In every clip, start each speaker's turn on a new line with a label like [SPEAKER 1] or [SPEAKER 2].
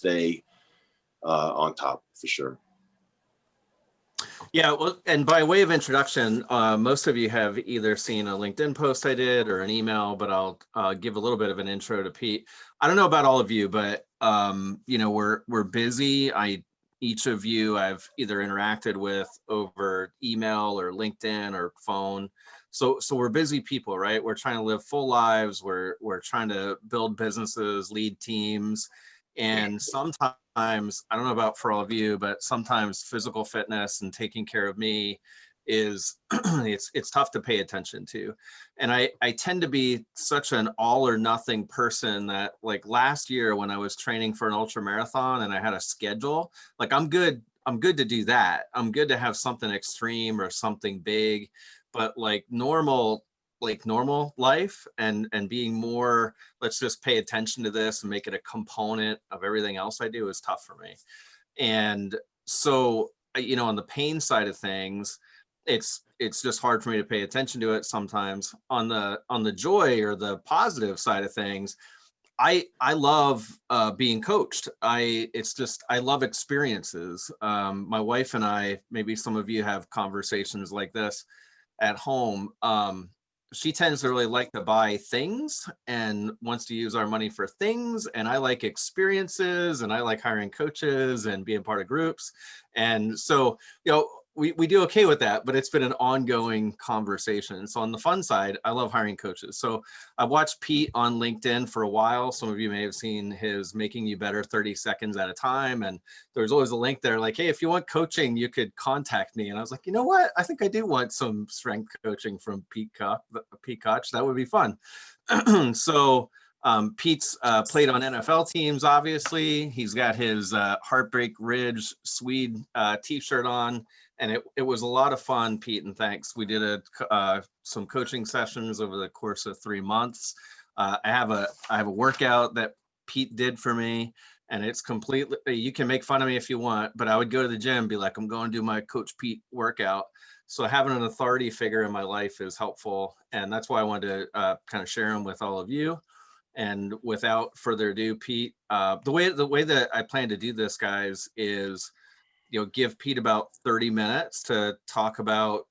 [SPEAKER 1] stay on top for sure.
[SPEAKER 2] Yeah, well, and by way of introduction, most of you have either seen a LinkedIn post I did or an email, but I'll give a little bit of an intro to Pete. I don't know about all of you, but we're busy. Each of you I've either interacted with over email or LinkedIn or phone. So we're busy people, right? We're trying to live full lives. We're trying to build businesses, lead teams. And sometimes, I don't know about for all of you, but sometimes physical fitness and taking care of me is it's tough to pay attention to. And I tend to be such an all or nothing person that, like, last year when I was training for an ultra marathon and I had a schedule, like I'm good to do that. I'm good to have something extreme or something big, but like normal life and being more, let's just pay attention to this and make it a component of everything else I do is tough for me. And so, on the pain side of things, it's just hard for me to pay attention to it sometimes. On the joy or the positive side of things, I love being coached. I love experiences. My wife and I, maybe some of you have conversations like this at home. She tends to really like to buy things and wants to use our money for things. And I like experiences and I like hiring coaches and being part of groups. And so, we do okay with that, but it's been an ongoing conversation. So on the fun side, I love hiring coaches. So I've watched Pete on LinkedIn for a while. Some of you may have seen his Making You Better 30 Seconds at a Time. And there's always a link there like, hey, if you want coaching, you could contact me. And I was like, you know what? I think I do want some strength coaching from Pete Koch. That would be fun. So Pete's played on NFL teams, obviously. He's got his Heartbreak Ridge Swede t-shirt on. And it was a lot of fun, Pete, and thanks. We did some coaching sessions over the course of 3 months. I have a workout that Pete did for me, and it's completely, you can make fun of me if you want, but I would go to the gym and be like, I'm going to do my Coach Pete workout. So having an authority figure in my life is helpful, and that's why I wanted to kind of share them with all of you. And without further ado, Pete, the way that I plan to do this, guys, is give Pete about 30 minutes to talk about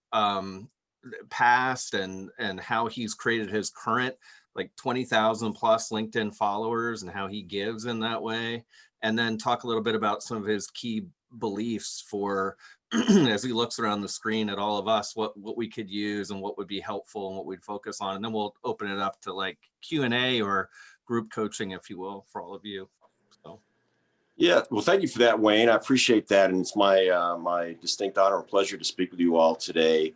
[SPEAKER 2] past and how he's created his current like 20,000 plus LinkedIn followers and how he gives in that way. And then talk a little bit about some of his key beliefs for as he looks around the screen at all of us, what we could use and what would be helpful and what we'd focus on. And then we'll open it up to like Q&A or group coaching, if you will, for all of you. So.
[SPEAKER 1] Yeah, well, thank you for that, Wayne. I appreciate that, and it's my my distinct honor and pleasure to speak with you all today.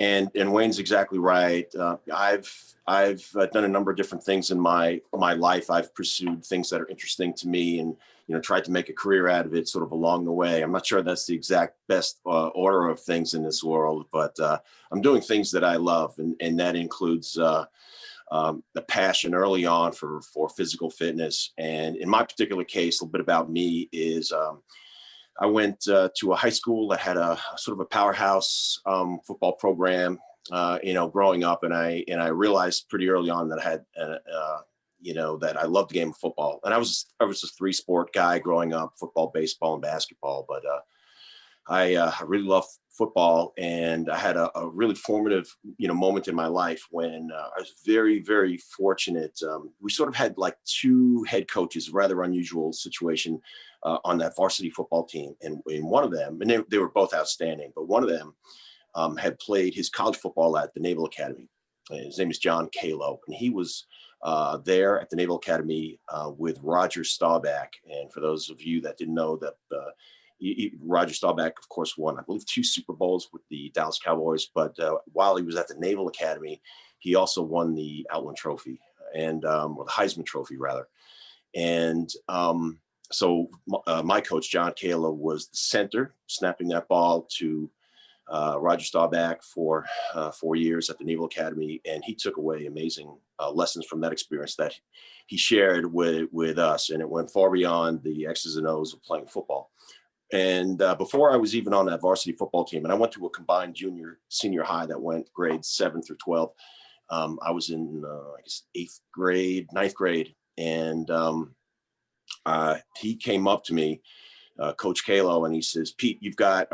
[SPEAKER 1] And Wayne's exactly right. I've done a number of different things in my life. I've pursued things that are interesting to me, and tried to make a career out of it, sort of along the way. I'm not sure that's the exact best order of things in this world, but I'm doing things that I love, and that includes the passion early on for physical fitness. And in my particular case, a little bit about me is I went to a high school that had a sort of a powerhouse football program, growing up. And I realized pretty early on that I had, that I loved the game of football. And I was a 3-sport guy growing up: football, baseball, and basketball. But I really love football, and I had a really formative, moment in my life when I was very, very fortunate. We sort of had like 2 head coaches, rather unusual situation on that varsity football team. And one of them, and they were both outstanding, but one of them had played his college football at the Naval Academy. His name is John Kalo, and he was there at the Naval Academy with Roger Staubach. And for those of you that didn't know, that Roger Staubach, of course, won, I believe, 2 Super Bowls with the Dallas Cowboys. But while he was at the Naval Academy, he also won the Outland Trophy or the Heisman Trophy, rather. And so my coach, John Kalo, was the center, snapping that ball to Roger Staubach for 4 years at the Naval Academy. And he took away amazing lessons from that experience that he shared with us. And it went far beyond the X's and O's of playing football. And before I was even on that varsity football team, and I went to a combined senior high that went grades 7 through 12. I was in, I guess, 8th grade, 9th grade. And he came up to me, Coach Kalo, and he says, Pete, I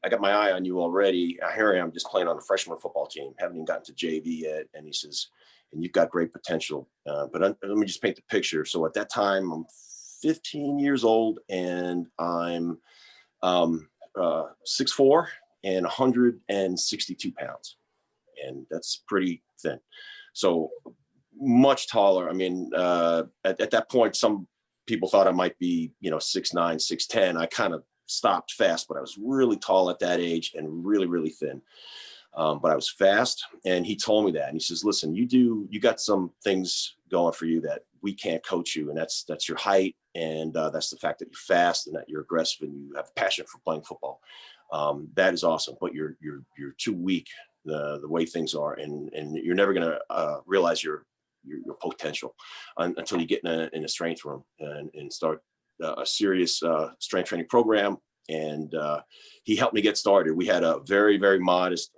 [SPEAKER 1] got my eye on you already. Here I am just playing on a freshman football team. Haven't even gotten to JV yet. And he says, and you've got great potential. But let me just paint the picture. So at that time, I'm 15 years old and I'm 6'4" and 162 pounds. And that's pretty thin. So much taller. I mean, at that point, some people thought I might be, 6'9", 6'10". I kind of stopped fast, but I was really tall at that age and really, really thin. But I was fast, and he told me that. And he says, listen, you got some things going for you that we can't coach you. And that's your height. And that's the fact that you're fast and that you're aggressive and you have a passion for playing football. That is awesome, but you're too weak the way things are. And you're never going to realize your potential until you get in a strength room and start a serious strength training program. And he helped me get started. We had a very, very modest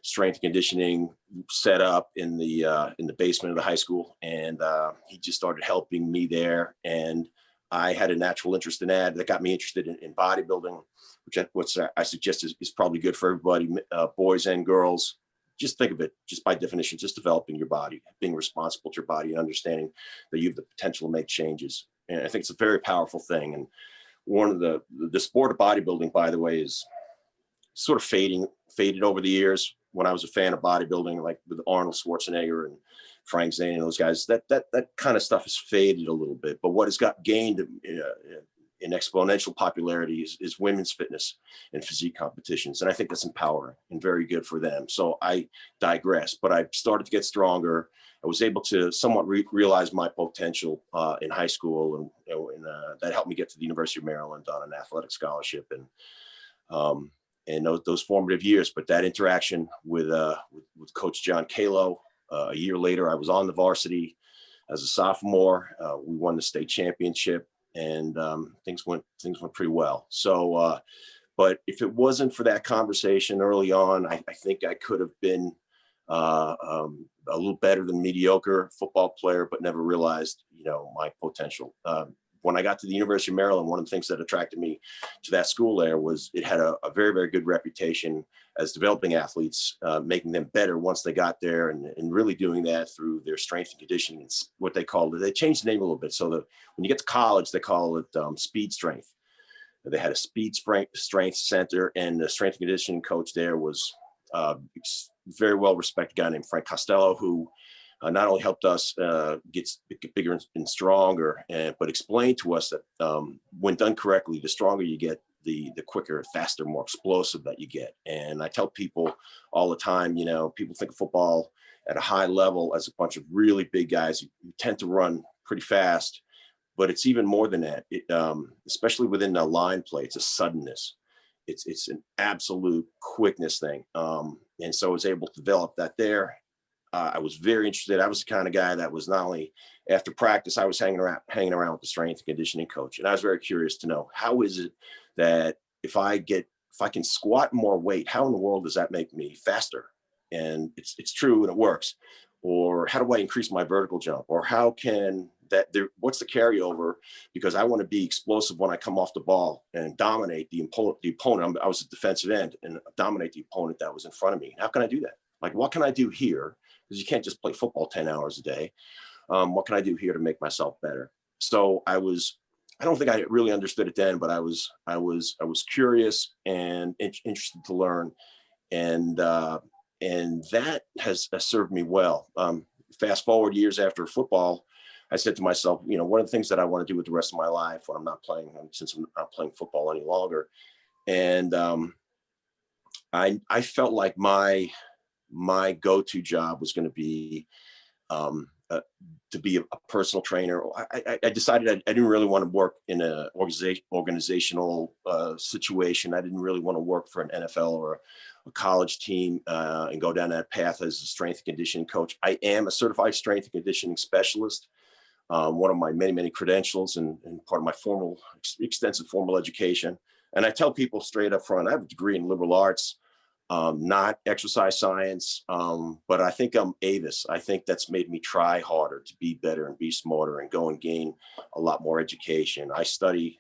[SPEAKER 1] strength and conditioning set up in the basement of the high school. And he just started helping me there. And I had a natural interest in that got me interested in bodybuilding, which I suggest is probably good for everybody, boys and girls. Just think of it, just by definition, just developing your body, being responsible to your body, and understanding that you have the potential to make changes. And I think it's a very powerful thing. And one of the sport of bodybuilding, by the way, is sort of faded over the years. When I was a fan of bodybuilding, like with Arnold Schwarzenegger and Frank Zane and those guys, that kind of stuff has faded a little bit. But what has got gained in exponential popularity is women's fitness and physique competitions. And I think that's empowering and very good for them. So I digress, but I started to get stronger. I was able to somewhat realize my potential in high school, and that helped me get to the University of Maryland on an athletic scholarship, and those formative years. But that interaction with Coach John Kalo, a year later, I was on the varsity as a sophomore. We won the state championship, and things went pretty well. So, but if it wasn't for that conversation early on, I think I could have been a little better than mediocre football player, but never realized, my potential. When I got to the University of Maryland, one of the things that attracted me to that school there was it had a very, very good reputation as developing athletes, making them better once they got there, and really doing that through their strength and conditioning. It's what they called it. They changed the name a little bit. So when you get to college, they call it speed strength. They had a speed strength center, and the strength and conditioning coach there was very well-respected guy named Frank Costello, who not only helped us get bigger and stronger, but explained to us that when done correctly, the stronger you get, the quicker, faster, more explosive that you get. And I tell people all the time, people think of football at a high level as a bunch of really big guys who tend to run pretty fast, but it's even more than that. Especially within the line play, it's a suddenness. It's an absolute quickness thing. And so I was able to develop that there. I was very interested. I was the kind of guy that was not only after practice, I was hanging around with the strength and conditioning coach. And I was very curious to know, how is it that if I can squat more weight, how in the world does that make me faster? And it's true, and it works. Or how do I increase my vertical jump? Or how can what's the carryover? Because I want to be explosive when I come off the ball and dominate the opponent. I was a defensive end and dominate the opponent that was in front of me. How can I do that? Like, what can I do here? Because you can't just play football 10 hours a day. What can I do here to make myself better? So I don't think I really understood it then, but I was curious and interested to learn. And that has served me well. Fast forward years after football, I said to myself, one of the things that I want to do with the rest of my life when I'm not playing, since I'm not playing football any longer. And I felt like my go-to job was going to be a personal trainer. I decided I didn't really want to work in an organizational situation. I didn't really want to work for an NFL or a college team and go down that path as a strength and conditioning coach. I am a certified strength and conditioning specialist. One of my many, many credentials and part of my extensive formal education. And I tell people straight up front, I have a degree in liberal arts. not exercise science, but I think I'm Avis. I think that's made me try harder to be better and be smarter and go and gain a lot more education. I study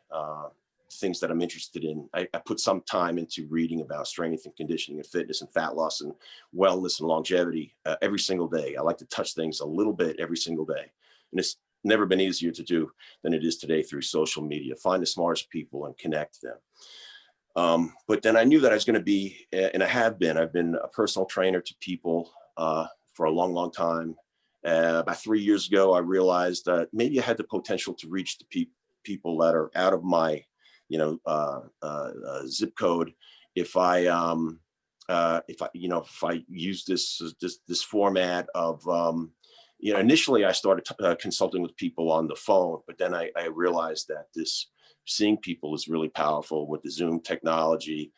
[SPEAKER 1] things that I'm interested in. I put some time into reading about strength and conditioning and fitness and fat loss and wellness and longevity every single day. I like to touch things a little bit every single day. And it's never been easier to do than it is today through social media. Find the smartest people and connect them. But then I knew that I was going to be, and I've been a personal trainer to people for a long, long time. About 3 years ago, I realized that maybe I had the potential to reach the people that are out of my, zip code. If I use this format of, initially I started consulting with people on the phone, but then I realized that seeing people is really powerful with the Zoom technology.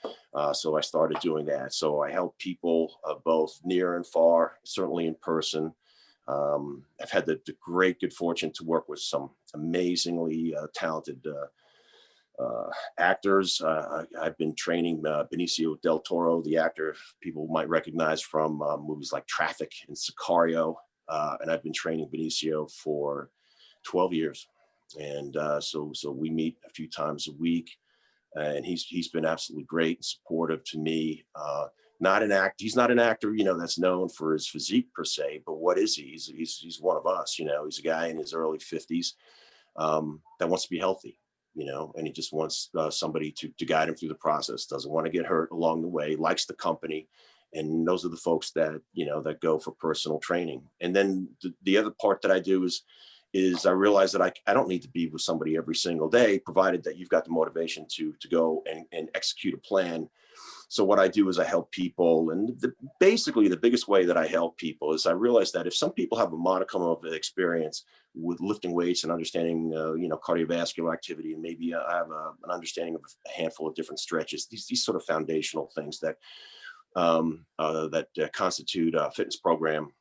[SPEAKER 1] So I started doing that. So I help people both near and far, certainly in person. I've had the great good fortune to work with some amazingly talented actors. I've been training Benicio del Toro, the actor people might recognize from movies like Traffic and Sicario. And I've been training Benicio for 12 years. And so we meet a few times a week, and he's been absolutely great and supportive to me. He's not an actor, that's known for his physique per se, but what is he? He's one of us. He's a guy in his early 50s that wants to be healthy, and he just wants somebody to guide him through the process. Doesn't want to get hurt along the way. Likes the company. And those are the folks that that go for personal training. And then the other part that I do is I realize that I don't need to be with somebody every single day, provided that you've got the motivation to go and execute a plan. So what I do is I help people. And basically the biggest way that I help people is I realize that if some people have a modicum of experience with lifting weights and understanding, cardiovascular activity, and maybe I have an understanding of a handful of different stretches, these sort of foundational things that constitute a fitness program,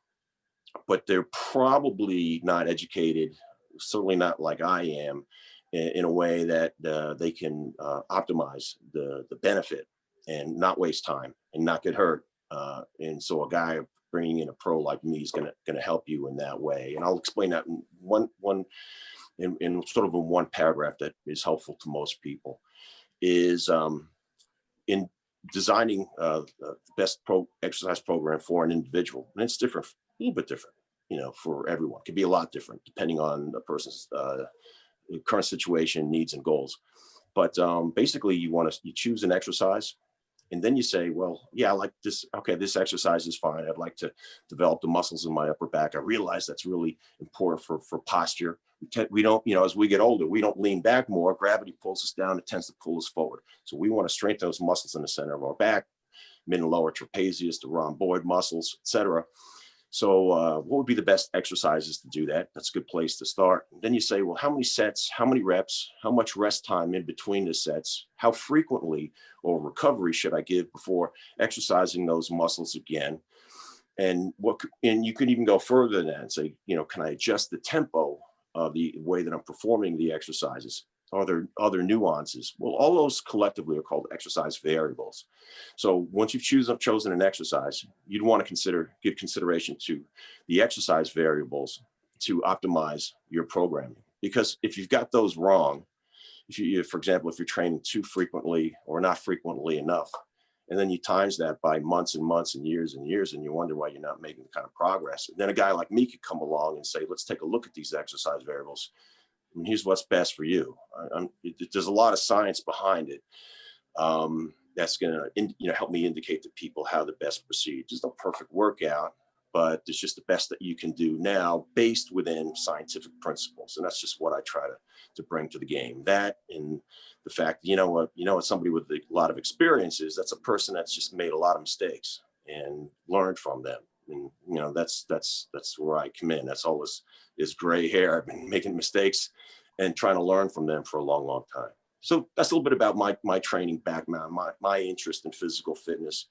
[SPEAKER 1] but they're probably not educated, certainly not like I am, in a way that they can optimize the benefit and not waste time and not get hurt. And so a guy bringing in a pro like me is going to help you in that way. And I'll explain that in one paragraph that is helpful to most people is in designing the best exercise program for an individual. And it's different, a little bit different, for everyone. It could be a lot different depending on the person's current situation, needs, and goals. But basically, you choose an exercise, and then you say, well, yeah, I like this. Okay, this exercise is fine. I'd like to develop the muscles in my upper back. I realize that's really important for posture. We don't, as we get older, we don't lean back more. Gravity pulls us down. It tends to pull us forward. So we want to strengthen those muscles in the center of our back, mid and lower trapezius, the rhomboid muscles, etc. So what would be the best exercises to do that? That's a good place to start. And then you say, well, how many sets, how many reps, how much rest time in between the sets, how frequently or recovery should I give before exercising those muscles again? And you could even go further than that and say, can I adjust the tempo of the way that I'm performing the exercises? Are there other nuances? Well, all those collectively are called exercise variables. So once you've chosen an exercise, you'd want to give consideration to the exercise variables to optimize your programming. Because if you've got those wrong, for example, if you're training too frequently or not frequently enough, and then you times that by months and months and years, and you wonder why you're not making the kind of progress. And then a guy like me could come along and say, let's take a look at these exercise variables. And here's what's best for you. There's a lot of science behind it that's going to help me indicate to people how to best proceed. There's no perfect workout, but it's just the best that you can do now based within scientific principles. And that's just what I try to bring to the game. That and the fact, somebody with a lot of experiences, that's a person that's just made a lot of mistakes and learned from them. And, that's where I come in. That's always is gray hair. I've been making mistakes and trying to learn from them for a long, long time. So that's a little bit about my training background, my interest in physical fitness.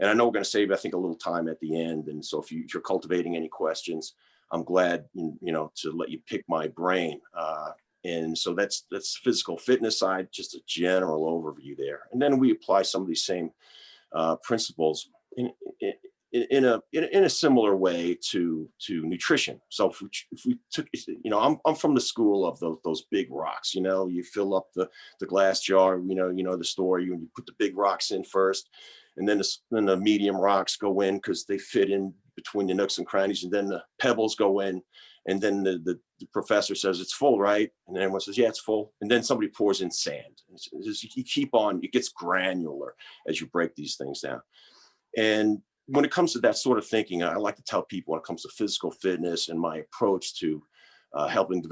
[SPEAKER 1] And I know we're going to save, I think, a little time at the end. And so if you're cultivating any questions, I'm glad, to let you pick my brain. And so that's physical fitness side, just a general overview there. And then we apply some of these same principles in a similar way to nutrition. So if we took, I'm from the school of those big rocks. You fill up the glass jar. The story. You put the big rocks in first, and then the medium rocks go in because they fit in between the nooks and crannies, and then the pebbles go in, and then the professor says it's full, right? And then everyone says, yeah, it's full. And then somebody pours in sand. You keep on. It gets granular as you break these things down. And when it comes to that sort of thinking, I like to tell people when it comes to physical fitness and my approach to helping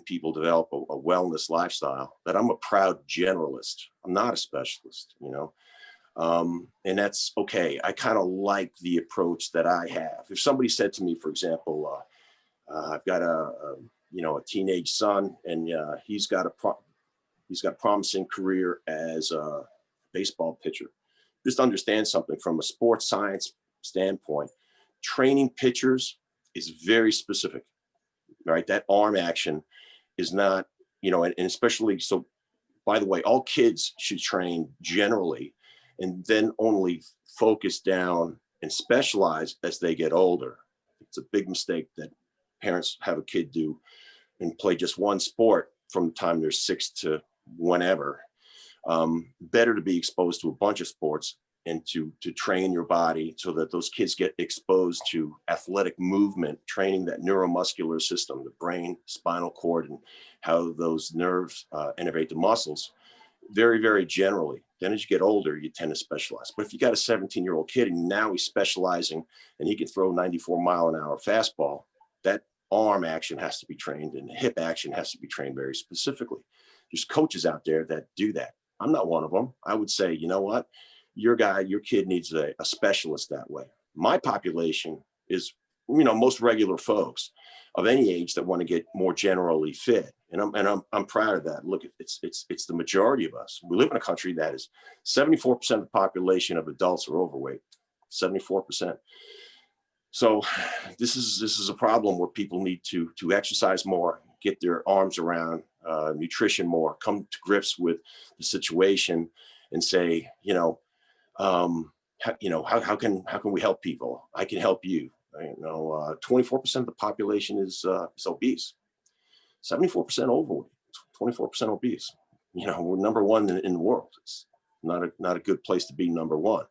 [SPEAKER 1] people develop a wellness lifestyle, that I'm a proud generalist. I'm not a specialist, and that's okay. I kind of like the approach that I have. If somebody said to me, for example, I've got a teenage son, and he's got a promising career as a baseball pitcher. Just understand something from a sports science standpoint. Training pitchers is very specific, right? That arm action is not, and especially so. By the way, all kids should train generally, and then only focus down and specialize as they get older. It's a big mistake that parents have a kid do and play just one sport from the time they're 6 to whenever. Better to be exposed to a bunch of sports and to train your body so that those kids get exposed to athletic movement, training that neuromuscular system, the brain, spinal cord, and how those nerves innervate the muscles very, very generally. Then as you get older, you tend to specialize. But if you got a 17-year-old kid and now he's specializing and he can throw 94-mile-an-hour fastball, that arm action has to be trained and the hip action has to be trained very specifically. There's coaches out there that do that. I'm not one of them. I would say, you know what? Your kid needs a specialist that way. My population is, most regular folks of any age that want to get more generally fit. And I'm proud of that. Look, it's the majority of us. We live in a country that is 74% of the population of adults are overweight, 74%. So this is a problem where people need to exercise more, get their arms around nutrition more, come to grips with the situation, and say, how can we help people? I can help you. 24% of the population is obese, 74% overweight, 24% obese. We're number one in the world. It's not a good place to be number one.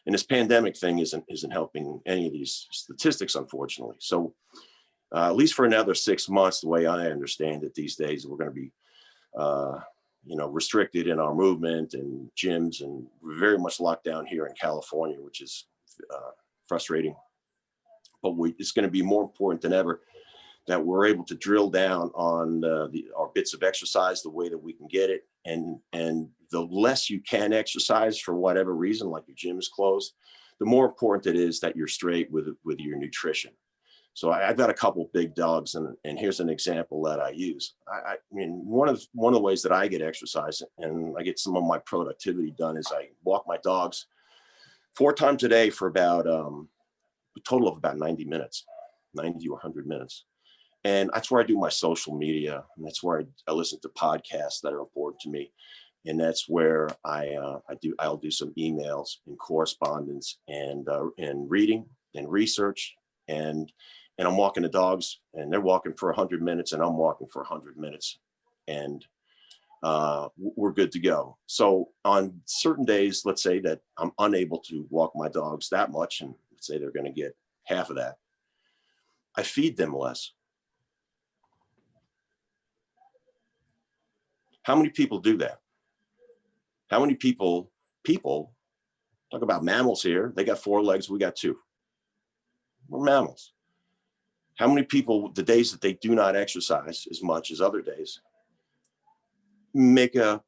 [SPEAKER 1] And this pandemic thing isn't helping any of these statistics, unfortunately. So at least for another 6 months, the way I understand it these days, we're going to be restricted in our movement and gyms, and we're very much locked down here in California, which is frustrating. But it's going to be more important than ever that we're able to drill down on our bits of exercise, the way that we can get it. And the less you can exercise for whatever reason, like your gym is closed, the more important it is that you're straight with your nutrition. So I've got a couple big dogs, and here's an example that I use. I mean, one of the ways that I get exercise and I get some of my productivity done is I walk my dogs 4 times a day for about a total of about 90 minutes, 90 or 100 minutes. And that's where I do my social media, and that's where I listen to podcasts that are important to me. And that's where I'll do some emails and correspondence and reading and research, and I'm walking the dogs, and they're walking for 100 minutes, and I'm walking for 100 minutes, and we're good to go. So on certain days, let's say that I'm unable to walk my dogs that much, and let's say they're going to get half of that, I feed them less. How many people do that? How many people talk about mammals here? They got 4 legs, we got 2. We're mammals. How many people, the days that they do not exercise as much as other days, make an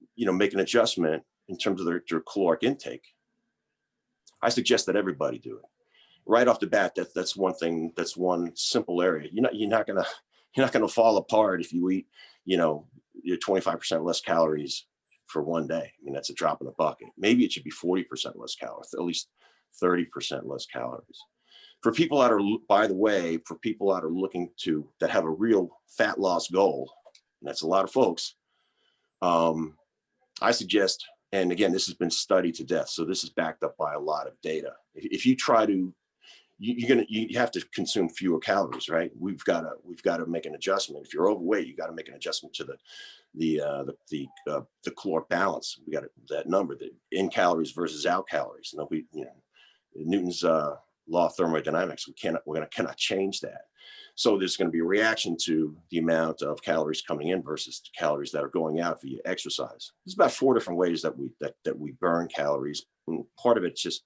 [SPEAKER 1] adjustment in terms of their caloric intake? I suggest that everybody do it. Right off the bat, that's one thing. That's one simple area. You're not gonna fall apart if you eat, you're 25% less calories for one day. I mean, that's a drop in the bucket. Maybe it should be 40% less calories, at least 30% less calories. For people that are, by the way, looking that have a real fat loss goal, and that's a lot of folks, I suggest and again, this has been studied to death. So this is backed up by a lot of data. If you try to, you have to consume fewer calories, right? We've got to make an adjustment. If you're overweight, you got to make an adjustment to the caloric balance. We got that number, the in calories versus out calories. And Newton's law of thermodynamics. We cannot change that. So there's going to be a reaction to the amount of calories coming in versus the calories that are going out via exercise. There's about 4 different ways that we burn calories. And part of it's just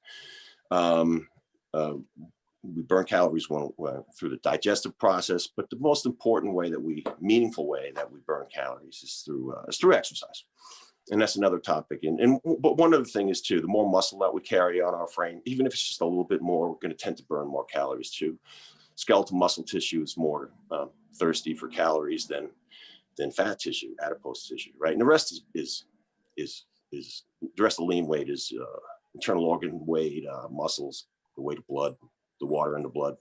[SPEAKER 1] we burn calories through the digestive process, but the most important way meaningful way that we burn calories is through exercise. And that's another topic. But one other thing is too, the more muscle that we carry on our frame, even if it's just a little bit more, we're going to tend to burn more calories too. Skeletal muscle tissue is more thirsty for calories than fat tissue, adipose tissue, right? And the rest is the rest of the lean weight is internal organ weight, muscles, the weight of blood, the water in the blood.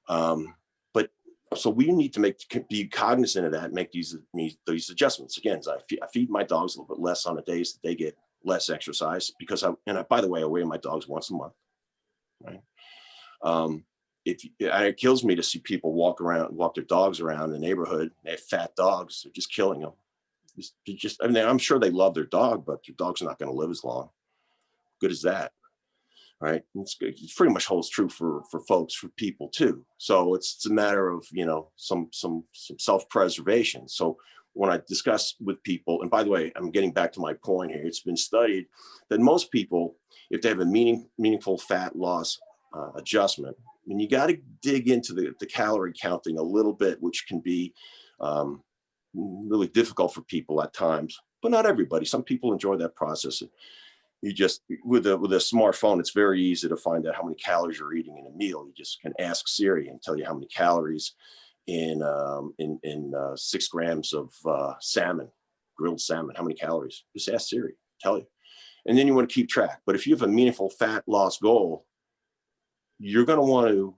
[SPEAKER 1] But so we need to be cognizant of that and make these adjustments. Again, I feed my dogs a little bit less on the days that they get less exercise because by the way, I weigh my dogs once a month, right? It kills me to see people walk their dogs around the neighborhood. They have fat dogs. They're just killing them. I'm sure they love their dog, but their dog's not going to live as long. Good as that, right? It pretty much holds true for people too. So it's a matter of, some self-preservation. So when I discuss with people, and by the way, I'm getting back to my point here, it's been studied that most people, if they have a meaningful fat loss adjustment, and you got to dig into the calorie counting a little bit, which can be really difficult for people at times, but not everybody. Some people enjoy that process. You just, with a smartphone, it's very easy to find out how many calories you're eating in a meal. You just can ask Siri and tell you how many calories in 6 grams of salmon, grilled salmon, how many calories? Just ask Siri, tell you. And then you want to keep track. But if you have a meaningful fat loss goal, you're going to want to,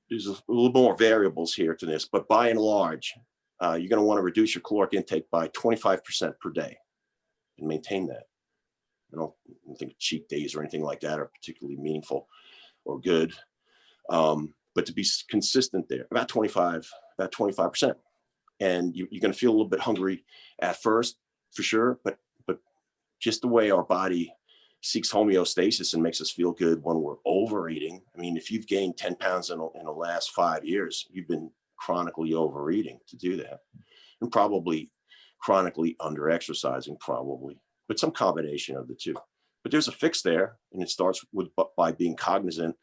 [SPEAKER 1] there's a little more variables here to this, but by and large, you're going to want to reduce your caloric intake by 25% per day and maintain that. I don't think cheat days or anything like that are particularly meaningful or good, but to be consistent there, about 25%. And you're going to feel a little bit hungry at first, for sure, but just the way our body seeks homeostasis and makes us feel good when we're overeating. I mean, if you've gained 10 pounds in the last 5 years, you've been chronically overeating to do that, and probably chronically under-exercising, probably, but some combination of the two. But there's a fix there, and it starts by being cognizant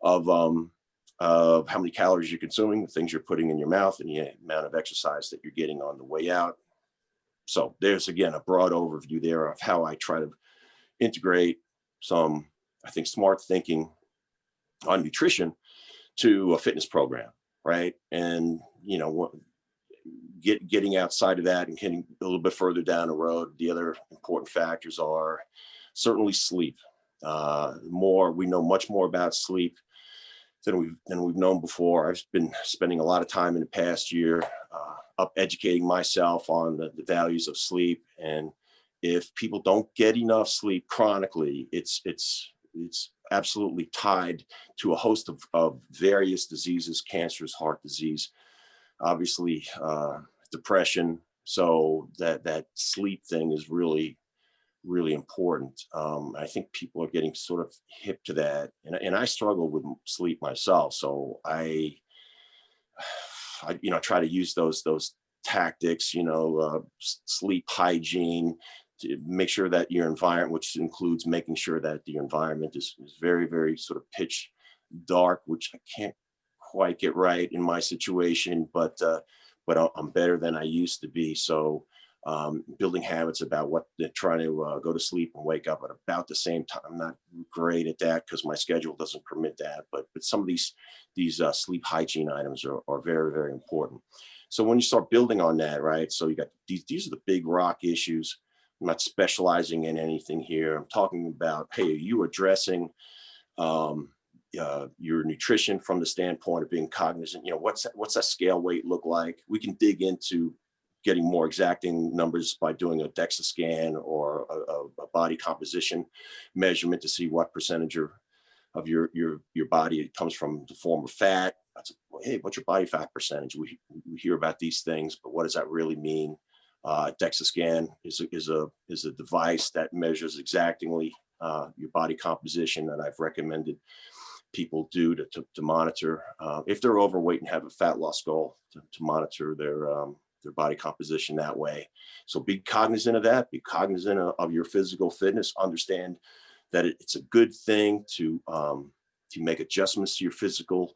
[SPEAKER 1] of how many calories you're consuming, the things you're putting in your mouth, and the amount of exercise that you're getting on the way out. So there's, again, a broad overview there of how I try to integrate some, I think, smart thinking on nutrition to a fitness program, right? And, getting outside of that and getting a little bit further down the road, the other important factors are certainly sleep. We know much more about sleep than we've known before. I've been spending a lot of time in the past year up educating myself on the values of sleep. And if people don't get enough sleep chronically, it's absolutely tied to a host of various diseases, cancers, heart disease, obviously depression. So that sleep thing is really, really important. I think people are getting sort of hip to that, and I struggle with sleep myself. So I try to use those tactics, sleep hygiene, to make sure that your environment, which includes making sure that the environment is very, very sort of pitch dark, which I can't quite get right in my situation, but I'm better than I used to be. So building habits about trying to go to sleep and wake up at about the same time. I'm not great at that because my schedule doesn't permit that, but some of these sleep hygiene items are very, very important. So when you start building on that, right? So you got these are the big rock issues. I'm not specializing in anything here. I'm talking about, hey, are you addressing your nutrition from the standpoint of being cognizant? What's that scale weight look like? We can dig into getting more exacting numbers by doing a DEXA scan or a body composition measurement to see what percentage of your body it comes from the form of fat. Hey, what's your body fat percentage? We hear about these things, but what does that really mean? DEXA scan is a device that measures exactingly your body composition, and I've recommended people do to monitor if they're overweight and have a fat loss goal, to monitor their body composition that way. So be cognizant of that. Be cognizant of your physical fitness. Understand that it's a good thing to make adjustments to your physical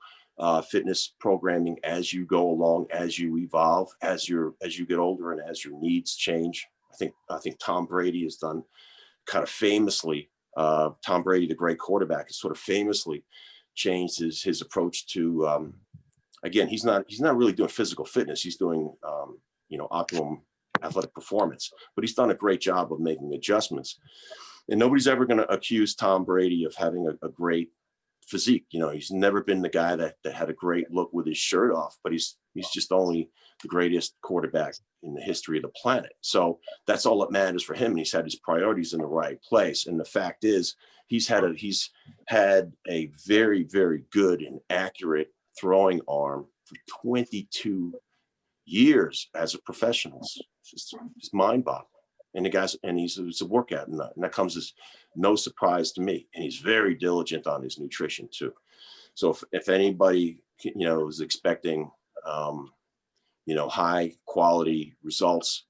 [SPEAKER 1] fitness programming as you go along, as you evolve, as you get older, and as your needs change. I think Tom Brady has done kind of famously. Tom Brady, the great quarterback, has sort of famously changed his approach to. Again, he's not really doing physical fitness. He's doing optimum athletic performance, but he's done a great job of making adjustments. And nobody's ever going to accuse Tom Brady of having a great physique. He's never been the guy that had a great look with his shirt off, but he's just only the greatest quarterback in the history of the planet. So that's all that matters for him. And he's had his priorities in the right place. And the fact is, he's had a very, very good and accurate throwing arm for 22 years as a professional. It's just mind-boggling. And he's a workout nut, and that comes as no surprise to me. And he's very diligent on his nutrition too. So if anybody is expecting high quality results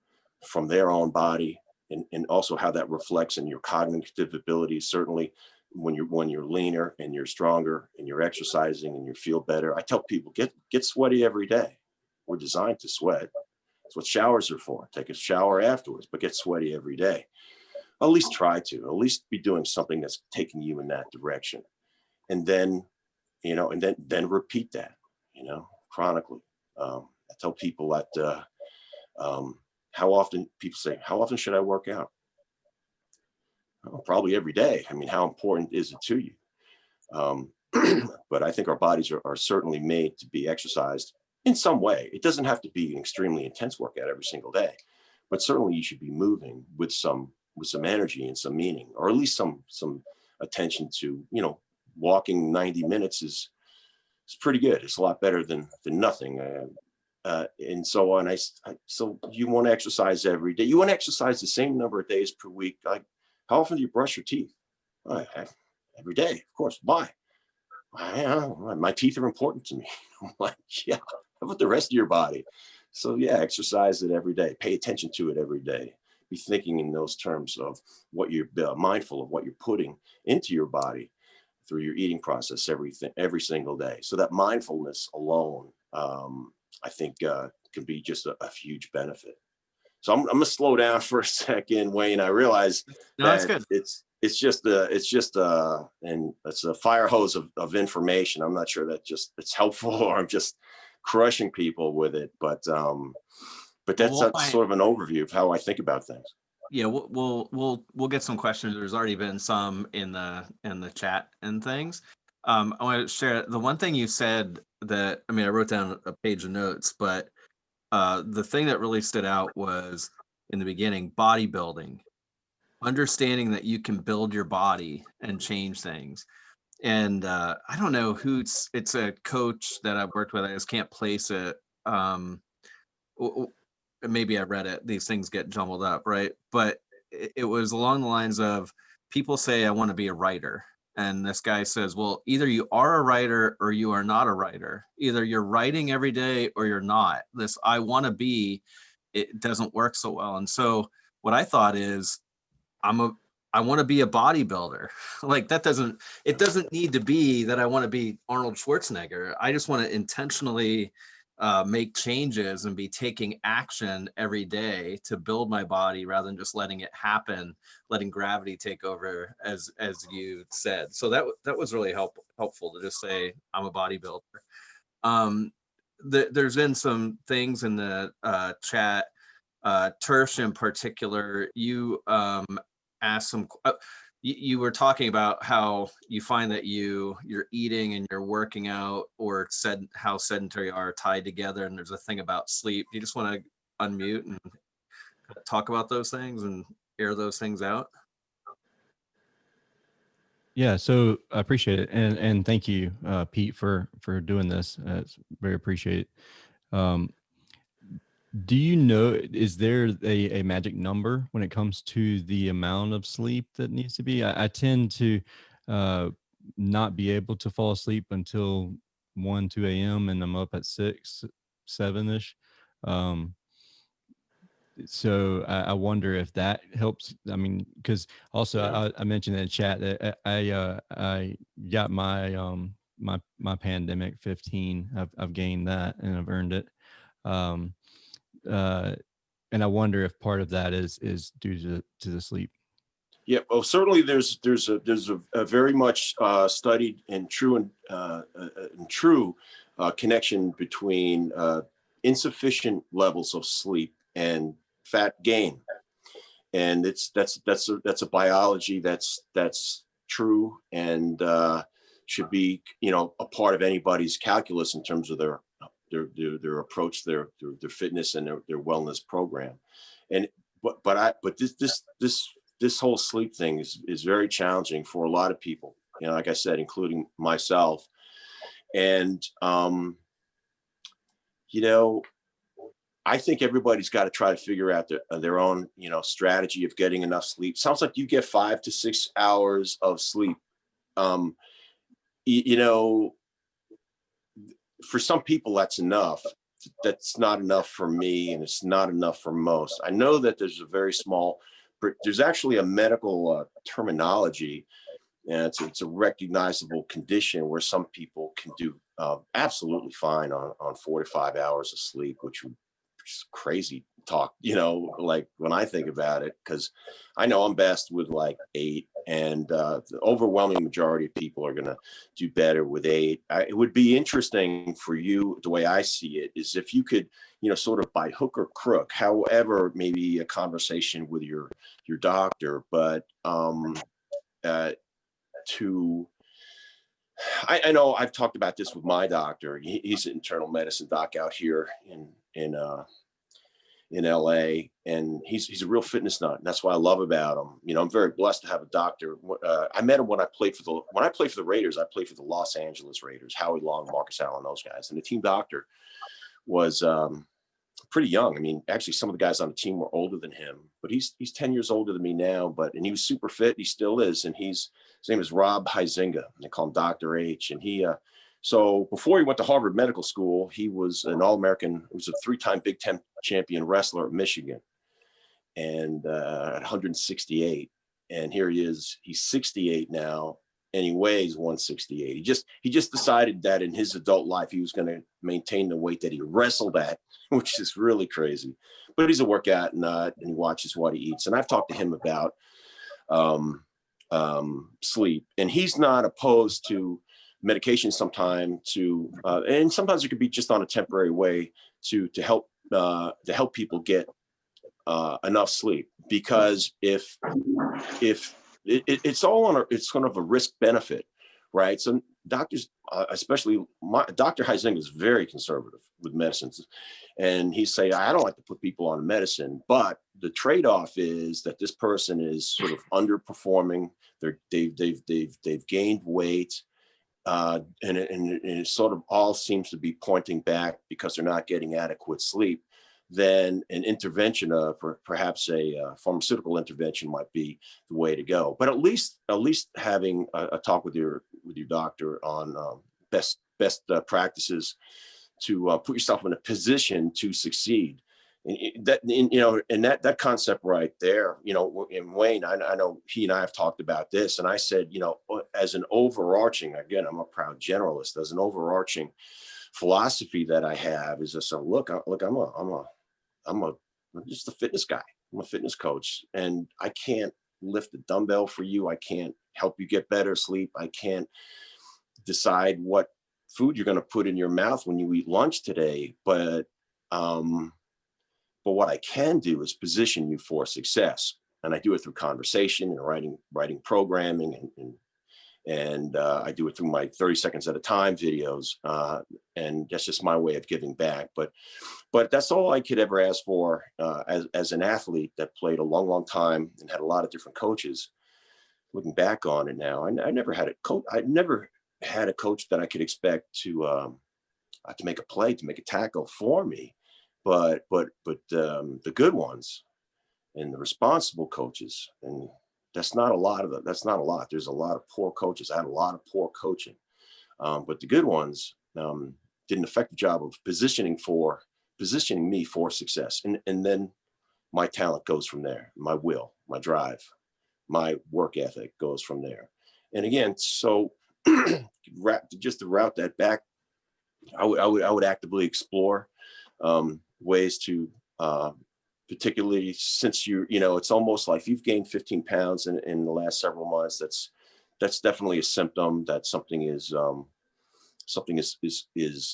[SPEAKER 1] from their own body, and also how that reflects in your cognitive abilities, certainly when you're leaner and you're stronger and you're exercising and you feel better. I tell people, get sweaty every day. We're designed to sweat. That's what showers are for. Take a shower afterwards, but get sweaty every day. At least try to. At least be doing something that's taking you in that direction. And then, then repeat that, chronically. I tell people that how often people say, how often should I work out? Well, probably every day. I mean, how important is it to you? But I think our bodies are certainly made to be exercised in some way. It doesn't have to be an extremely intense workout every single day, but certainly you should be moving with some energy and some meaning, or at least some attention to, walking 90 minutes is pretty good. It's a lot better than nothing. And so on. So you want to exercise every day. You want to exercise the same number of days per week. Like, how often do you brush your teeth? Every day, of course. Why? My teeth are important to me. I'm like, yeah. How about the rest of your body? So yeah, exercise it every day. Pay attention to it every day. Be thinking in those terms of what you're mindful of, what you're putting into your body through your eating process every single day. So that mindfulness alone, I think, can be just a huge benefit. So I'm going to slow down for a second, Wayne. I realize
[SPEAKER 2] that's good.
[SPEAKER 1] It's just and it's a fire hose of information. I'm not sure that it's helpful, or I'm just crushing people with it, but that's sort of an overview of how I think about things.
[SPEAKER 2] Yeah, we'll get some questions. There's already been some in the chat and things. I want to share the one thing you said that, I wrote down a page of notes, but the thing that really stood out was in the beginning, bodybuilding, understanding that you can build your body and change things. And I don't know it's a coach that I've worked with. I just can't place it. Maybe I read it. These things get jumbled up, right? But it was along the lines of, people say, I want to be a writer. And this guy says, well, either you are a writer or you are not a writer. Either you're writing every day or you're not. This I want to be, it doesn't work so well. And so what I thought is, I want to be a bodybuilder. Like, it doesn't need to be that I want to be Arnold Schwarzenegger. I just want to intentionally make changes and be taking action every day to build my body, rather than just letting it happen, letting gravity take over, as you said. So that was really helpful to just say, I'm a bodybuilder. There's been some things in the chat. Tersh in particular, you asked some. You were talking about how you find that you're eating and you're working out, or how sedentary are tied together, and there's a thing about sleep. Do you just want to unmute and talk about those things and air those things out?
[SPEAKER 3] Yeah, so I appreciate it, and thank you, Pete, for doing this. It's very appreciated. Um, do you know, is there a magic number when it comes to the amount of sleep that needs to be? I tend to not be able to fall asleep until 1, 2 a.m. and I'm up at 6, 7-ish. So I wonder if that helps. I mean, because also
[SPEAKER 1] Yeah.
[SPEAKER 3] I mentioned in the chat that I got my my pandemic 15. I've gained that and I've earned it. Um, uh, and I wonder if part of that is due to the sleep.
[SPEAKER 1] Yeah, well, certainly there's a very much studied and true connection between insufficient levels of sleep and fat gain, and that's a biology that's true and should be, you know, a part of anybody's calculus in terms of their approach, their fitness and their wellness program. And but this whole sleep thing is very challenging for a lot of people, you know, like I said, including myself. And you know, I think everybody's got to try to figure out their own, you know, strategy of getting enough sleep. Sounds like you get 5 to 6 hours of sleep. um you know, for some people that's enough. That's not enough for me, and it's not enough for most. I know that there's a very small, there's actually a medical terminology, and it's a recognizable condition where some people can do absolutely fine on 4 to 5 hours of sleep, which is crazy talk, you know, like when I think about it, because I know I'm best with like 8, and the overwhelming majority of people are going to do better with 8. It would be interesting for you, the way I see it, is if you could, you know, sort of by hook or crook, however, maybe a conversation with your doctor, but to I know I've talked about this with my doctor. He's an internal medicine doc out here in LA, and he's a real fitness nut, and that's what I love about him. You know, I'm very blessed to have a doctor. I met him when I played for the Raiders. I played for the Los Angeles Raiders. Howie Long, Marcus Allen, those guys, and the team doctor was pretty young. I mean, actually, some of the guys on the team were older than him, but he's 10 years older than me now. And he was super fit. He still is, and his name is Rob Huizinga. They call him Dr. H. And so before he went to Harvard Medical School, he was an All-American. He was a 3-time Big Ten champion wrestler at Michigan, and at 168. And here he is. He's 68 now, and he weighs 168. He just decided that in his adult life he was going to maintain the weight that he wrestled at, which is really crazy. But he's a workout nut, and he watches what he eats. And I've talked to him about sleep, and he's not opposed to medication sometime and sometimes it could be just on a temporary way to help people get enough sleep, because if it's all on it's kind of a risk benefit, right? So doctors, especially Dr. Huizinga, is very conservative with medicines, and he say, I don't like to put people on medicine, but the trade-off is that this person is sort of underperforming. They've gained weight, and it sort of all seems to be pointing back because they're not getting adequate sleep. Then an intervention, perhaps a pharmaceutical intervention, might be the way to go. But at least having a talk with your doctor on best practices to put yourself in a position to succeed. And that concept right there, you know, and Wayne, I know he and I have talked about this, and I said, you know, as an overarching, again, I'm a proud generalist, as an overarching philosophy that I have is just, I'm just a fitness guy. I'm a fitness coach, and I can't lift a dumbbell for you. I can't help you get better sleep. I can't decide what food you're going to put in your mouth when you eat lunch today, but what I can do is position you for success. And I do it through conversation and writing programming And I do it through my 30 seconds at a time videos. And that's just my way of giving back. But that's all I could ever ask for as an athlete that played a long, long time and had a lot of different coaches. Looking back on it now, I never had a coach. I never had a coach that I could expect to make a play, to make a tackle for me. But the good ones and the responsible coaches, and that's not a lot of them. That's not a lot. There's a lot of poor coaches. I had a lot of poor coaching, but the good ones did an effective job of positioning me for success. And then my talent goes from there. My will, my drive, my work ethic goes from there. And again, so just to route that back, I would actively explore ways to, particularly since it's almost like you've gained 15 pounds in the last several months. That's definitely a symptom that something is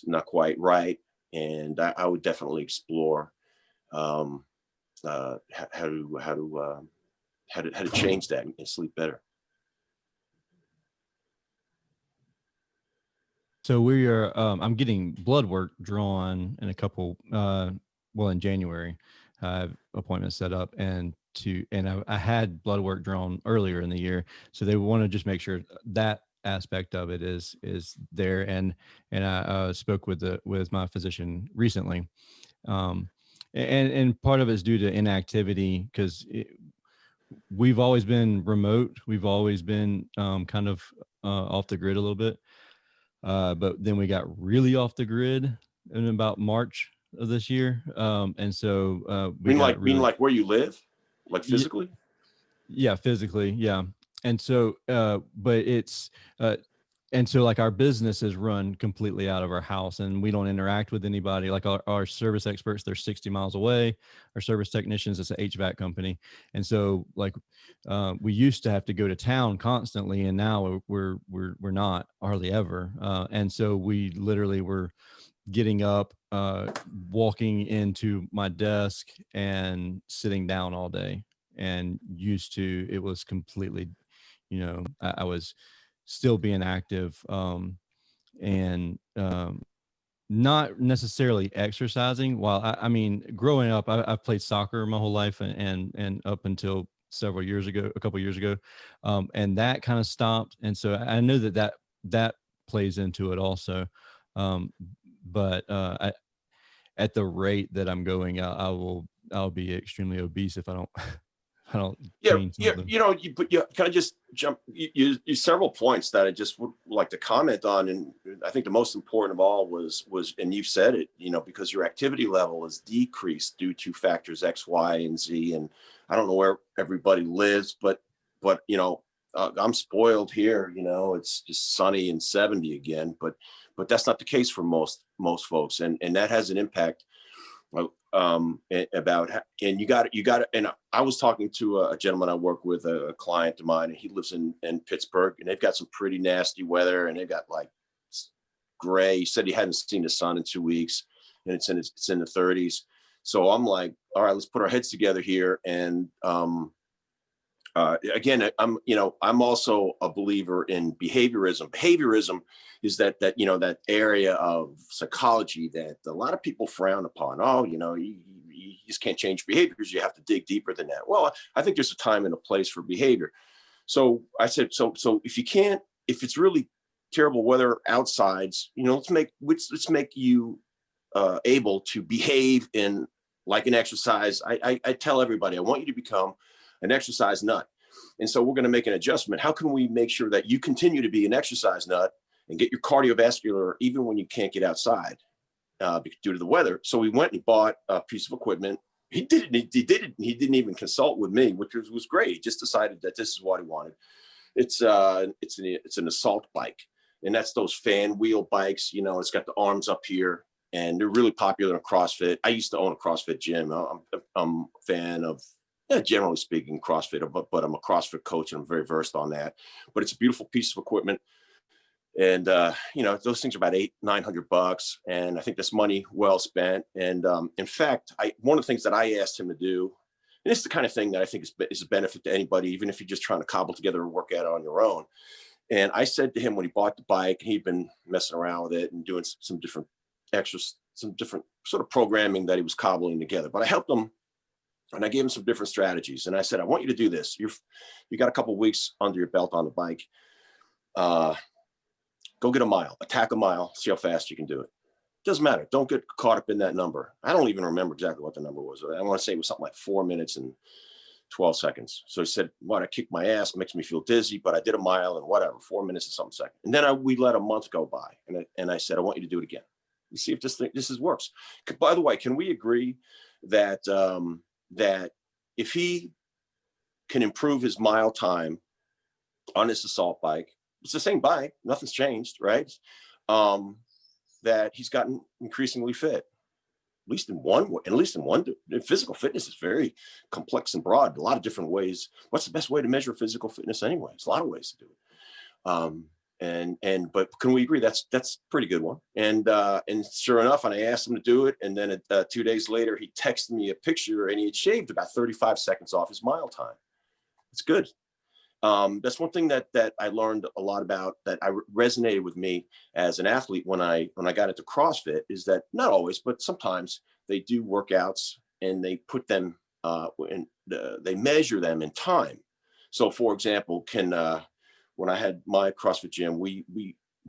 [SPEAKER 1] not quite right. And I would definitely explore how to change that and sleep better.
[SPEAKER 3] So we are, I'm getting blood work drawn in a couple, in January. I have appointments set up, and I had blood work drawn earlier in the year. So they want to just make sure that aspect of it is there. And I spoke with my physician recently. And part of it's due to inactivity, because we've always been remote. We've always been kind of off the grid a little bit. But then we got really off the grid in about March of this year. And so
[SPEAKER 1] mean like where you live, like physically?
[SPEAKER 3] Yeah, physically. Yeah. And so, but it's, and so like our business is run completely out of our house, and we don't interact with anybody. Like our service experts, they're 60 miles away. Our service technicians, it's an HVAC company. And so like, we used to have to go to town constantly, and now we're not hardly ever. And so we literally were getting up, walking into my desk and sitting down all day. And it was completely, I was still being active, and not necessarily exercising. While I mean, growing up, I've played soccer my whole life, and up until a couple years ago, and that kind of stopped. And so I know that plays into it also. But at the rate that I'm going, I'll be extremely obese if I don't I don't change something.
[SPEAKER 1] Can I just jump you several points that I just would like to comment on. And I think the most important of all was, and you've said it, because your activity level is decreased due to factors X, Y, and Z. And I don't know where everybody lives, but I'm spoiled here. It's just sunny and 70 again, but that's not the case for most folks. And that has an impact about, and you got it. And I was talking to a gentleman I work with, a client of mine, and he lives in Pittsburgh, and they've got some pretty nasty weather, and they've got like gray. He said he hadn't seen the sun in 2 weeks, and it's in the 30s. So I'm like, all right, let's put our heads together here. And again, I'm also a believer in behaviorism. Behaviorism is that area of psychology that a lot of people frown upon. Oh, you just can't change behaviors. You have to dig deeper than that. Well, I think there's a time and a place for behavior. So I said, so if it's really terrible weather outsides, let's make you able to behave in like an exercise. I tell everybody, I want you to become an exercise nut. And so we're going to make an adjustment. How can we make sure that you continue to be an exercise nut and get your cardiovascular even when you can't get outside due to the weather? So we went and bought a piece of equipment. He didn't even consult with me, which was great. He just decided that this is what he wanted. It's an assault bike, and that's those fan wheel bikes. It's got the arms up here, and they're really popular in CrossFit. I used to own a CrossFit gym. I'm a fan of, generally speaking, CrossFit, but I'm a CrossFit coach, and I'm very versed on that. But it's a beautiful piece of equipment. And, those things are about $800-900. And I think that's money well spent. And in fact, one of the things that I asked him to do, and it's the kind of thing that I think is a benefit to anybody, even if you're just trying to cobble together a workout on your own, And I said to him when he bought the bike, he'd been messing around with it and doing some different extras, some different sort of programming that he was cobbling together. But I helped him and I gave him some different strategies. And I said, I want you to do this. You got a couple of weeks under your belt on the bike. Go get a mile, attack a mile, see how fast you can do it. Doesn't matter. Don't get caught up in that number. I don't even remember exactly what the number was. I want to say it was something like 4 minutes and 12 seconds. So he said, what, I kicked my ass, makes me feel dizzy, but I did a mile and whatever, 4 minutes and something second. And then we let a month go by. And I said, I want you to do it again. And see if this works. By the way, can we agree that, that if he can improve his mile time on this assault bike, it's the same bike, nothing's changed, right? That he's gotten increasingly fit, at least in one. Physical fitness is very complex and broad. A lot of different ways. What's the best way to measure physical fitness anyway? There's a lot of ways to do it. But can we agree that's a pretty good one? And sure enough, and I asked him to do it, and then 2 days later, he texted me a picture, and he had shaved about 35 seconds off his mile time. It's good. That's one thing that I learned a lot about, that resonated with me as an athlete when I got into CrossFit, is that not always, but sometimes they do workouts and they put them they measure them in time. So for example, when I had my CrossFit gym, we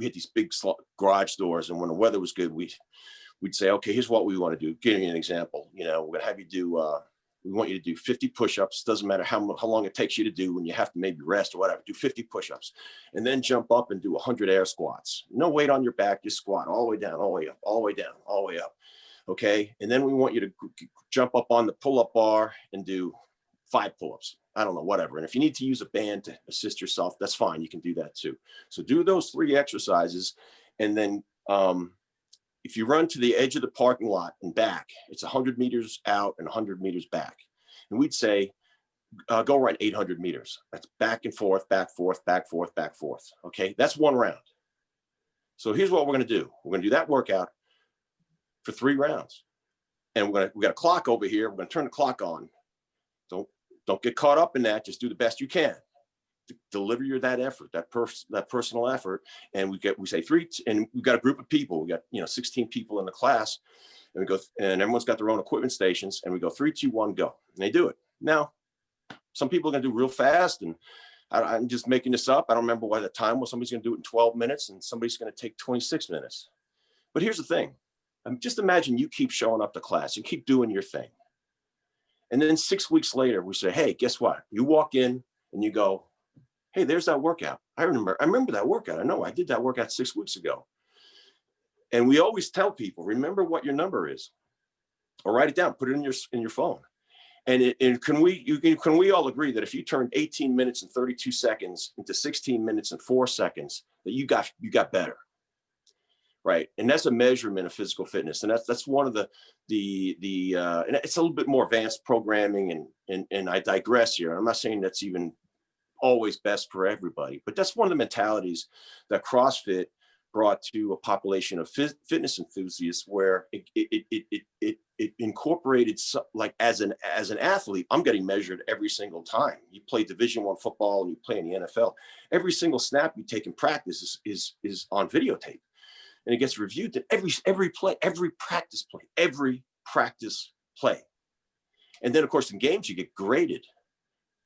[SPEAKER 1] had these big garage doors, and when the weather was good, we'd say, okay, here's what we want to do. Give me an example. You know, we're gonna have you do we want you to do 50 push-ups. Doesn't matter how long it takes you to do when you have to maybe rest or whatever. Do 50 push-ups and then jump up and do 100 air squats. No weight on your back, just squat all the way down, all the way up, all the way down, all the way up. Okay. And then we want you to jump up on the pull-up bar and do 5 pull-ups. I don't know, whatever. And if you need to use a band to assist yourself, that's fine. You can do that too. So do those 3 exercises. And then if you run to the edge of the parking lot and back, it's 100 meters out and 100 meters back. And we'd say, go run 800 meters. That's back and forth, back, forth, back, forth, back, forth. Okay, that's 1 round. So here's what we're going to do. We're going to do that workout for 3 rounds. And we got a clock over here. We're going to turn the clock on. Don't get caught up in that. Just do the best you can. Deliver that effort, that personal effort. And we say 3, and we've got a group of people. We got 16 people in the class, and we go, and everyone's got their own equipment stations, and we go 3, 2, 1, go, and they do it. Now, some people are going to do real fast, and I'm just making this up. I don't remember what the time was. Somebody's going to do it in 12 minutes, and somebody's going to take 26 minutes. But here's the thing: just imagine you keep showing up to class, you keep doing your thing, and then 6 weeks later, we say, hey, guess what? You walk in and you go, hey, there's that workout. I remember that workout. I know I did that workout 6 weeks ago. And we always tell people, remember what your number is, or write it down, put it in your phone. And can we all agree that if you turned 18 minutes and 32 seconds into 16 minutes and 4 seconds, that you got better, right? And that's a measurement of physical fitness. And that's one of the and it's a little bit more advanced programming. And I digress here. I'm not saying that's even always best for everybody, but that's one of the mentalities that CrossFit brought to a population of fitness enthusiasts, where it incorporated, like as an athlete, I'm getting measured every single time. You play Division I football and you play in the NFL. Every single snap you take in practice is on videotape, and it gets reviewed. Every practice play, and then of course in games you get graded.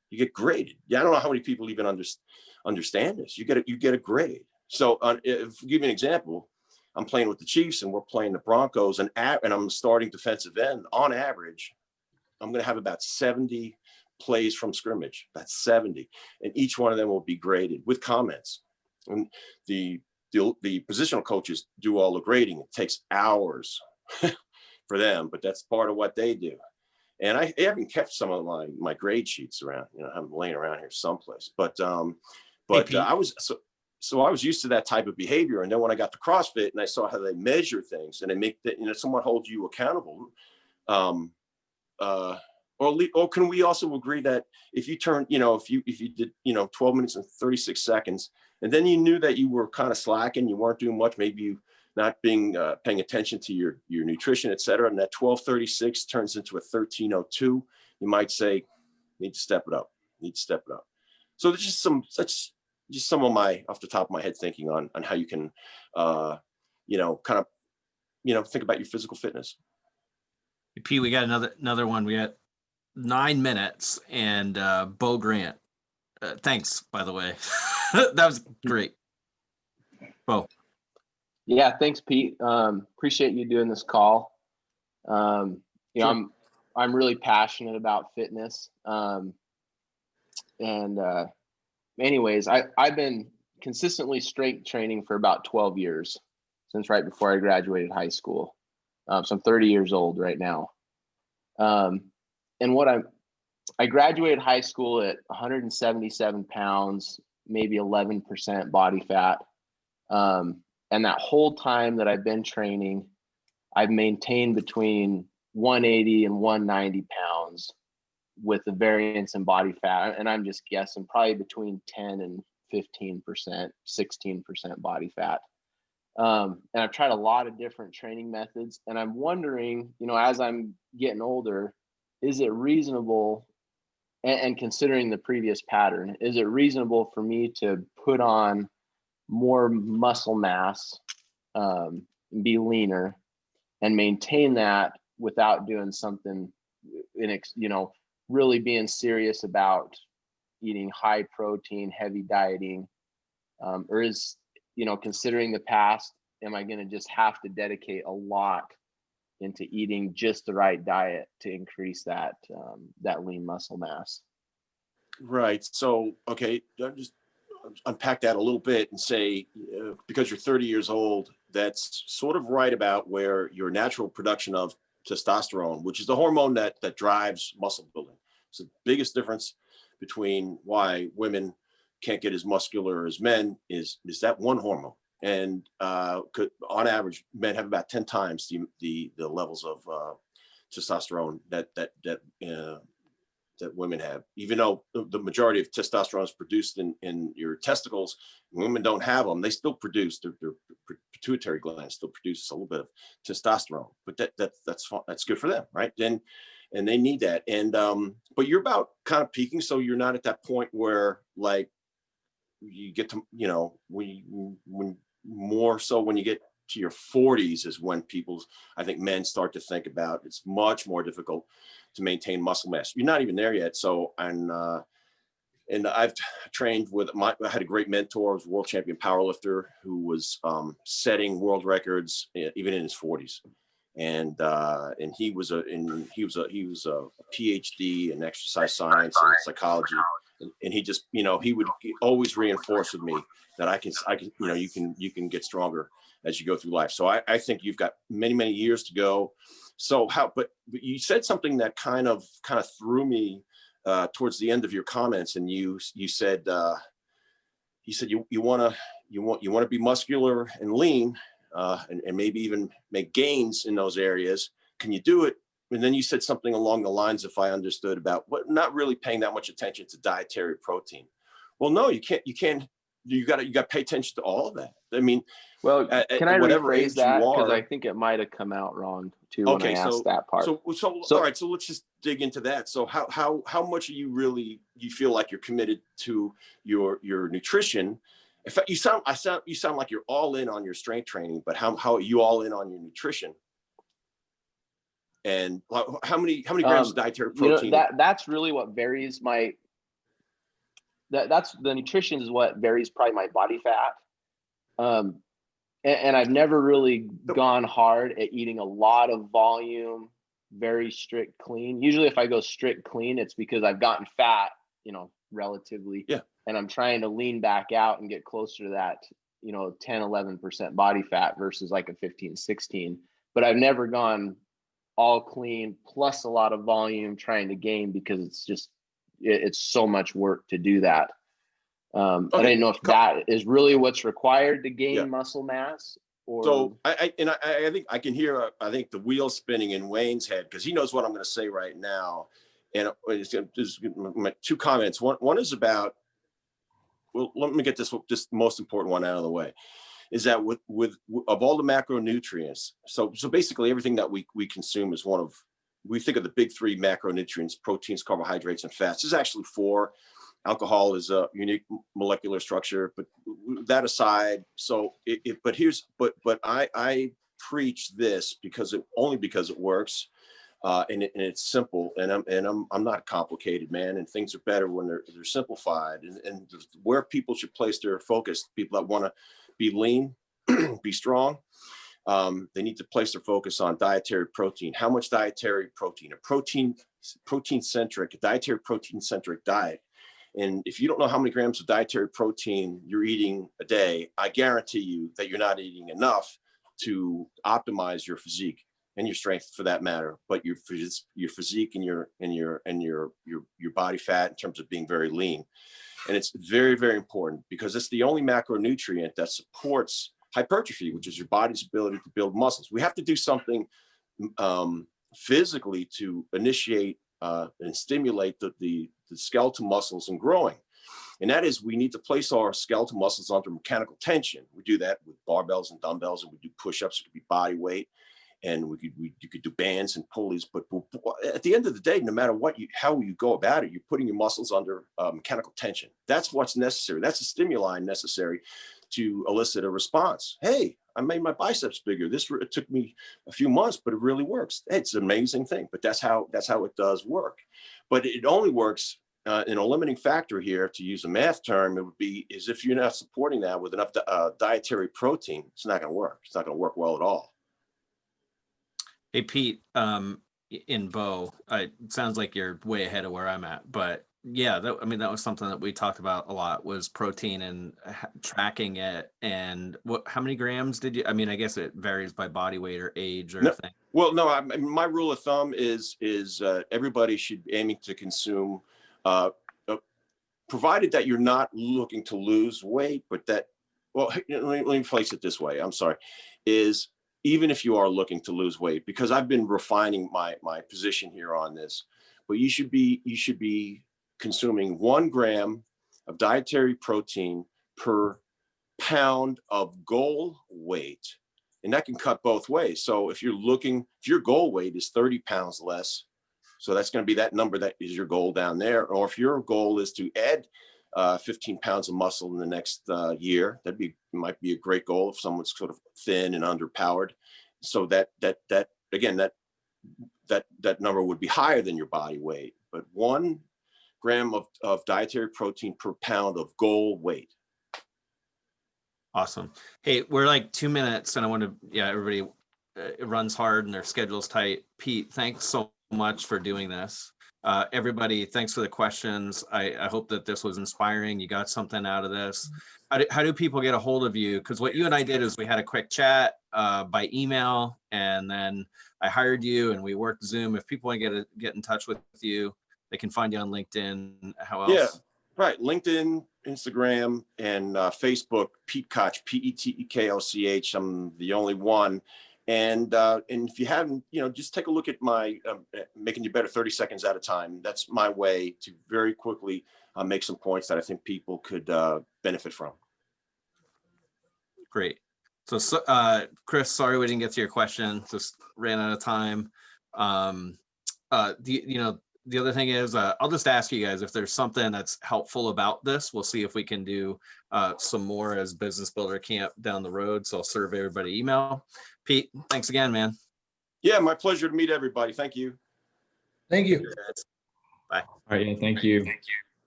[SPEAKER 1] Yeah, I don't know how many people even understand this. You get a grade. So if give me an example, I'm playing with the Chiefs and we're playing the Broncos, and I'm starting defensive end. On average, I'm going to have about 70 plays from scrimmage. That's 70, and each one of them will be graded with comments. And the positional coaches do all the grading. It takes hours for them, but that's part of what they do. And I haven't kept some of my grade sheets around. I have them laying around here someplace. But I was used to that type of behavior. And then when I got to CrossFit and I saw how they measure things and they make that, someone holds you accountable. Or can we also agree that if you turn, if you did, 12 minutes and 36 seconds, and then you knew that you were kind of slacking, you weren't doing much, maybe you not paying attention to your nutrition, et cetera, and that 12:36 turns into a 13:02, you might say, need to step it up. So there's just just some of my off the top of my head thinking on how you can, kind of, think about your physical fitness.
[SPEAKER 2] Pete, we got another one. We got 9 minutes, and Bo Grant. Thanks, by the way. That was great. Bo.
[SPEAKER 4] Yeah, thanks, Pete. Appreciate you doing this call. Sure. I'm really passionate about fitness. Anyways, I've been consistently strength training for about 12 years, since right before I graduated high school. So I'm 30 years old right now. And I graduated high school at 177 pounds, maybe 11% body fat. And that whole time that I've been training, I've maintained between 180 and 190 pounds with the variance in body fat. And I'm just guessing probably between 10 and 15%, 16% body fat. And I've tried a lot of different training methods. And I'm wondering, as I'm getting older, is it reasonable, and considering the previous pattern, is it reasonable for me to put on more muscle mass, be leaner, and maintain that without doing something, really being serious about eating high protein, heavy dieting? Or is, considering the past, am I going to just have to dedicate a lot into eating just the right diet to increase that lean muscle mass?
[SPEAKER 1] Right. So, okay, just unpack that a little bit and say, because you're 30 years old, that's sort of right about where your natural production of testosterone, which is the hormone that drives muscle building. So the biggest difference between why women can't get as muscular as men is that one hormone. And on average, men have about 10 times the levels of testosterone that women have. Even though the majority of testosterone is produced in your testicles, women don't have them. They still produce, their pituitary gland still produces a little bit of testosterone, but that's good for them, right? And they need that. And but you're about kind of peaking, so you're not at that point where like you get to, when more so when you get to your 40s is when I think men start to think about it's much more difficult to maintain muscle mass. You're not even there yet. So, and I've trained with I had a great mentor, was a world champion powerlifter who was setting world records even in his 40s. And he was a PhD in exercise science and psychology. And he just, he would always reinforce with me that I can, you can get stronger as you go through life. So I think you've got many, many years to go. So but you said something that kind of threw me towards the end of your comments. And you said you want to be muscular and lean and maybe even make gains in those areas. Can you do it? And then you said something along the lines, if I understood, about not really paying that much attention to dietary protein. Well, no, you can't. You got to pay attention to all of that. I mean,
[SPEAKER 4] well, can I rephrase that? Because I think it might have come out wrong too when I asked that part.
[SPEAKER 1] So all right. So let's just dig into that. So how much are you feel like you're committed to your nutrition? In fact, you sound like you're all in on your strength training, but how are you all in on your nutrition? And how many grams of dietary protein?
[SPEAKER 4] That's really what varies my. That's the nutrition is what varies probably my body fat. And I've never really gone hard at eating a lot of volume, very strict clean. Usually if I go strict clean, it's because I've gotten fat, relatively.
[SPEAKER 1] Yeah.
[SPEAKER 4] And I'm trying to lean back out and get closer to that, 10, 11% body fat versus like a 15, 16. But I've never gone all clean plus a lot of volume trying to gain, because it's so much work to do that. I didn't know if that is really what's required to gain muscle mass. Or...
[SPEAKER 1] So I think I can hear the wheels spinning in Wayne's head, because he knows what I'm going to say right now. And there's my two comments. One is about, well, let me get this most important one out of the way, is that with of all the macronutrients, so basically everything that we consume is we think of the big three macronutrients: proteins, carbohydrates, and fats. There's actually four. Alcohol is a unique molecular structure, but that aside, so but I preach this only because it works. And it's simple, and I'm not complicated, man. And things are better when they're simplified. And where people should place their focus, people that want to be lean, be strong, they need to place their focus on dietary protein. How much dietary protein? Dietary protein centric diet. And if you don't know how many grams of dietary protein you're eating a day, I guarantee you that you're not eating enough to optimize your physique and your strength, for that matter, but your physique and your body fat in terms of being very lean. And it's very, very important because it's the only macronutrient that supports hypertrophy, which is your body's ability to build muscles. We have to do something physically to initiate and stimulate the skeletal muscles and growing. And that is, we need to place our skeletal muscles under mechanical tension. We do that with barbells and dumbbells, and we do push-ups. It could be body weight, and you could do bands and pulleys. But at the end of the day, no matter how you go about it, you're putting your muscles under mechanical tension. That's what's necessary. That's the stimuli necessary to elicit a response. Hey, I made my biceps bigger. It took me a few months, but it really works. Hey, it's an amazing thing. But that's how it does work. But it only works. In a limiting factor here, to use a math term, is if you're not supporting that with enough dietary protein, it's not going to work. It's not going to work well at all.
[SPEAKER 2] Hey, Pete, in Bo, it sounds like you're way ahead of where I'm at, but yeah, that was something that we talked about a lot, was protein and tracking it. And how many grams did you, I guess it varies by body weight or age or thing.
[SPEAKER 1] Well, no, my rule of thumb is everybody should be aiming to consume, provided that you're not looking to lose weight, but that, well, let me place it this way. I'm sorry, is even if you are looking to lose weight, because I've been refining my position here on this, but you should be consuming 1 gram of dietary protein per pound of goal weight. And that can cut both ways. So if your goal weight is 30 pounds less, so that's going to be that number that is your goal down there. Or if your goal is to add 15 pounds of muscle in the next year, might be a great goal if someone's sort of thin and underpowered. So that number would be higher than your body weight. But 1 gram of dietary protein per pound of goal weight.
[SPEAKER 2] Awesome. Hey, we're like 2 minutes, and I want to, everybody, it runs hard and their schedule's tight. Pete, thanks so much for doing this. Everybody, thanks for the questions. I hope that this was inspiring. You got something out of this. How do people get a hold of you? Because what you and I did is we had a quick chat by email, and then I hired you and we worked Zoom. If people want to get in touch with you, they can find you on LinkedIn. How else? Yeah,
[SPEAKER 1] right. LinkedIn, Instagram, and Facebook, Pete Koch, Petekoch. I'm the only one. And if you haven't, just take a look at my Making You Better 30 Seconds at a Time. That's my way to very quickly make some points that I think people could benefit from.
[SPEAKER 2] Great. So Chris, sorry we didn't get to your question. Just ran out of time. The other thing is, I'll just ask you guys if there's something that's helpful about this. We'll see if we can do some more as Business Builder Camp down the road. So I'll serve everybody email. Pete, thanks again, man.
[SPEAKER 1] Yeah, my pleasure to meet everybody. Thank you.
[SPEAKER 5] Thank you.
[SPEAKER 2] Bye.
[SPEAKER 6] All right. Yeah, thank you.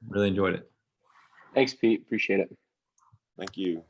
[SPEAKER 6] Really enjoyed it.
[SPEAKER 4] Thanks, Pete. Appreciate it.
[SPEAKER 1] Thank you.